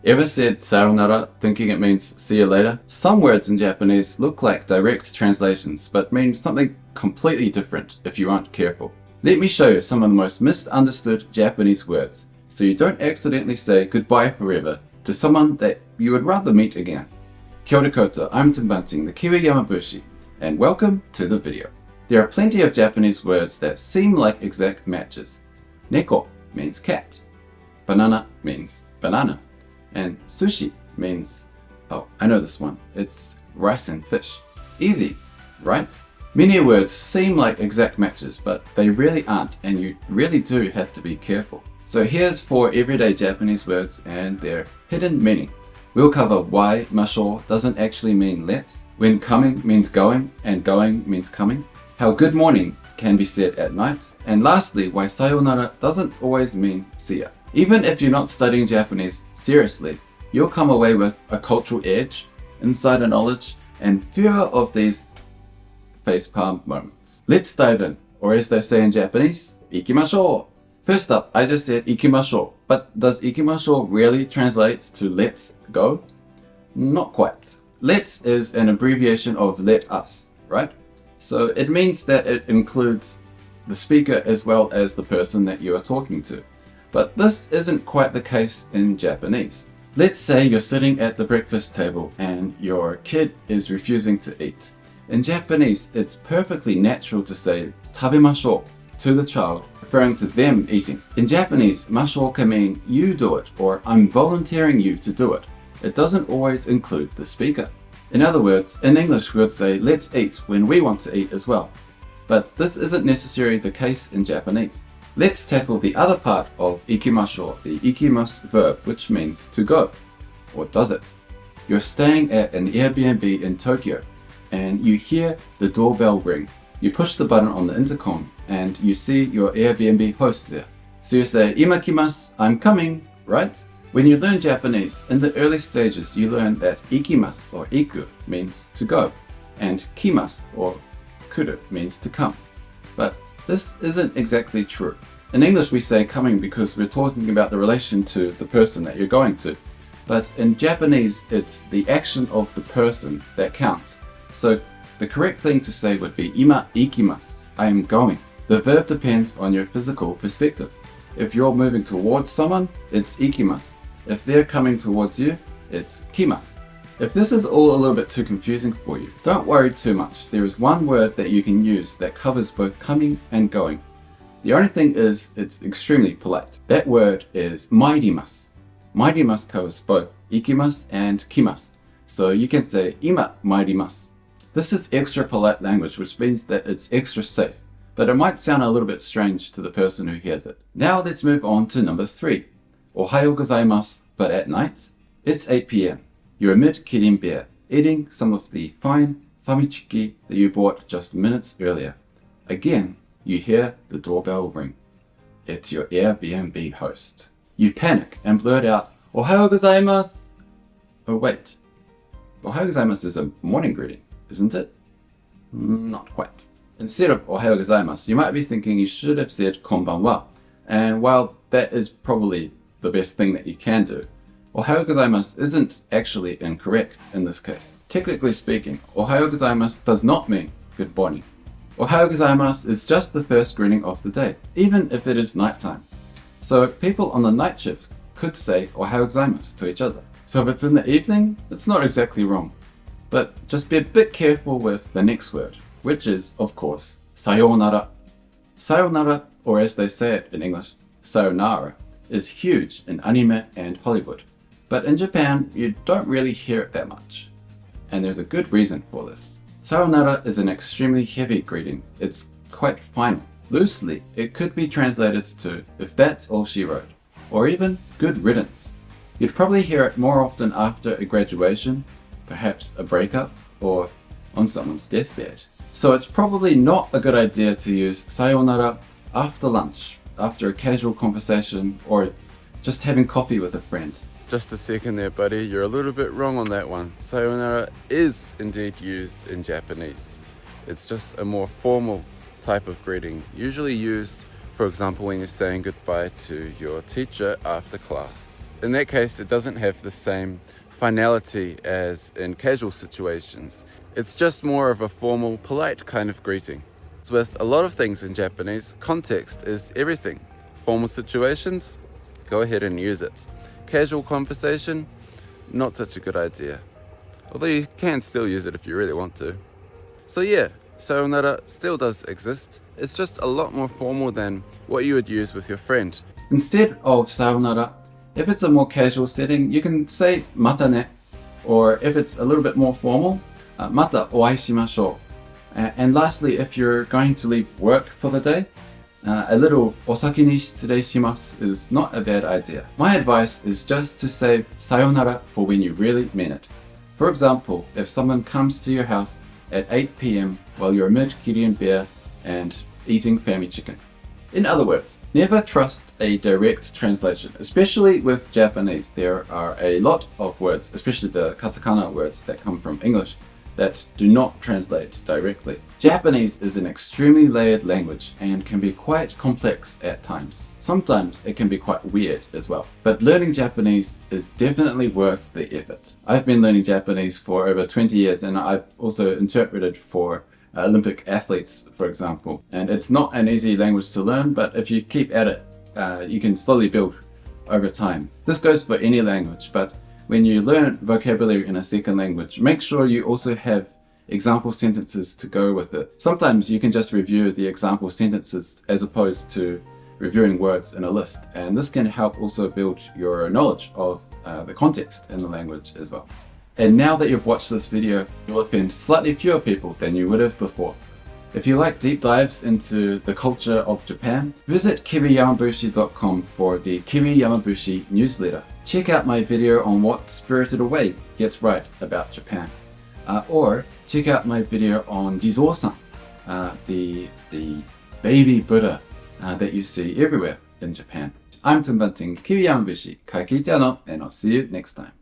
Ever said sayonara thinking it means see you later? Some words in Japanese look like direct translations, but mean something completely different if you aren't careful. Let me show you some of the most misunderstood Japanese words, so you don't accidentally say goodbye forever to someone that you would rather meet again. Kia ora koutou, I'm Tim Bunting, the Kiwi Yamabushi, and welcome to the video. There are plenty of Japanese words that seem like exact matches. Neko means cat. Banana means banana. And sushi means, oh, I know this one. It's rice and fish. Easy, right? Many words seem like exact matches, but they really aren't, and you really do have to be careful. So here's 4 everyday Japanese words and their hidden meaning. We'll cover why masho doesn't actually mean let's, when coming means going and going means coming, how good morning can be said at night, and lastly, why sayonara doesn't always mean see ya. Even if you're not studying Japanese seriously, you'll come away with a cultural edge, insider knowledge, and fewer of these facepalm moments. Let's dive in, or as they say in Japanese, ikimashō. First up, I just said ikimashō, but does ikimashō really translate to let's go? Not quite. Let's is an abbreviation of let us, right? So it means that it includes the speaker as well as the person that you are talking to. But this isn't quite the case in Japanese. Let's say you're sitting at the breakfast table and your kid is refusing to eat. In Japanese, it's perfectly natural to say tabemashō to the child, referring to them eating. In Japanese, masho can mean you do it or I'm volunteering you to do it. It doesn't always include the speaker. In other words, in English we would say let's eat when we want to eat as well. But this isn't necessarily the case in Japanese. Let's tackle the other part of ikimashō, the ikimasu verb, which means to go. Or does it? You're staying at an Airbnb in Tokyo and you hear the doorbell ring. You push the button on the intercom and you see your Airbnb host there. So you say, imakimasu, I'm coming, right? When you learn Japanese, in the early stages you learn that ikimasu or iku means to go and kimasu or kuru means to come. But this isn't exactly true. In English we say coming because we're talking about the relation to the person that you're going to. But in Japanese it's the action of the person that counts. So the correct thing to say would be ima ikimasu, I am going. The verb depends on your physical perspective. If you're moving towards someone, it's ikimasu. If they're coming towards you, it's kimasu. If this is all a little bit too confusing for you, don't worry too much. There is one word that you can use that covers both coming and going. The only thing is, it's extremely polite. That word is mairimasu. Mairimasu covers both ikimasu and kimasu. So you can say ima mairimasu. This is extra polite language, which means that it's extra safe, but it might sound a little bit strange to the person who hears it. Now let's move on to number 3. Ohayogozaimasu, but at night, it's 8 p.m. You're amid kirin beer, eating some of the fine famichiki that you bought just minutes earlier. Again, you hear the doorbell ring. It's your Airbnb host. You panic and blurt out, Ohayogozaimasu! Oh wait, Ohayogozaimasu is a morning greeting, isn't it? Not quite. Instead of Ohayogozaimasu, you might be thinking you should have said konbanwa. And while that is probably the best thing that you can do, Ohayogozaimasu isn't actually incorrect in this case. Technically speaking, Ohayogozaimasu does not mean good morning. Ohayogozaimasu is just the first greeting of the day, even if it is nighttime. So people on the night shift could say Ohayogozaimasu to each other. So if it's in the evening, it's not exactly wrong. But just be a bit careful with the next word, which is, of course, Sayonara. Sayonara, or as they say it in English, Sayonara, is huge in anime and Hollywood. But in Japan, you don't really hear it that much. And there's a good reason for this. Sayonara is an extremely heavy greeting. It's quite final. Loosely, it could be translated to, if that's all she wrote, or even good riddance. You'd probably hear it more often after a graduation, perhaps a breakup, or on someone's deathbed. So it's probably not a good idea to use sayonara after lunch, after a casual conversation, or just having coffee with a friend. Just a second there, buddy. You're a little bit wrong on that one. Sayonara is indeed used in Japanese. It's just a more formal type of greeting, usually used, for example, when you're saying goodbye to your teacher after class. in that case, it doesn't have the same finality as in casual situations. It's just more of a formal, polite kind of greeting. So with a lot of things in Japanese, context is everything. Formal situations, go ahead and use it. Casual conversation, not such a good idea. Although you can still use it if you really want to. So yeah, sayonara still does exist. It's just a lot more formal than what you would use with your friend. Instead of sayonara, if it's a more casual setting, you can say mata ne, or if it's a little bit more formal, mata ohayogozaimasu. And lastly, if you're going to leave work for the day, a little osaki ni shitsurei shimasu is not a bad idea. My advice is just to save sayonara for when you really mean it. For example, if someone comes to your house at 8 p.m. while you're amid Korean beer and eating fami chicken. In other words, never trust a direct translation, especially with Japanese. There are a lot of words, especially the katakana words that come from English, that do not translate directly. Japanese is an extremely layered language and can be quite complex at times. Sometimes it can be quite weird as well. But learning Japanese is definitely worth the effort. I've been learning Japanese for over 20 years and I've also interpreted for Olympic athletes, for example. And it's not an easy language to learn, but if you keep at it, you can slowly build over time. This goes for any language, but when you learn vocabulary in a second language, make sure you also have example sentences to go with it. Sometimes you can just review the example sentences as opposed to reviewing words in a list, and this can help also build your knowledge of the context in the language as well. And now that you've watched this video, you'll offend slightly fewer people than you would have before. If you like deep dives into the culture of Japan, visit kiwiyamabushi.com for the Kiwi Yamabushi newsletter. Check out my video on what Spirited Away gets right about Japan. Or check out my video on Jizo-san, the baby Buddha that you see everywhere in Japan. I'm Tim Bunting, Kiwi Yamabushi, ka kite ano, and I'll see you next time.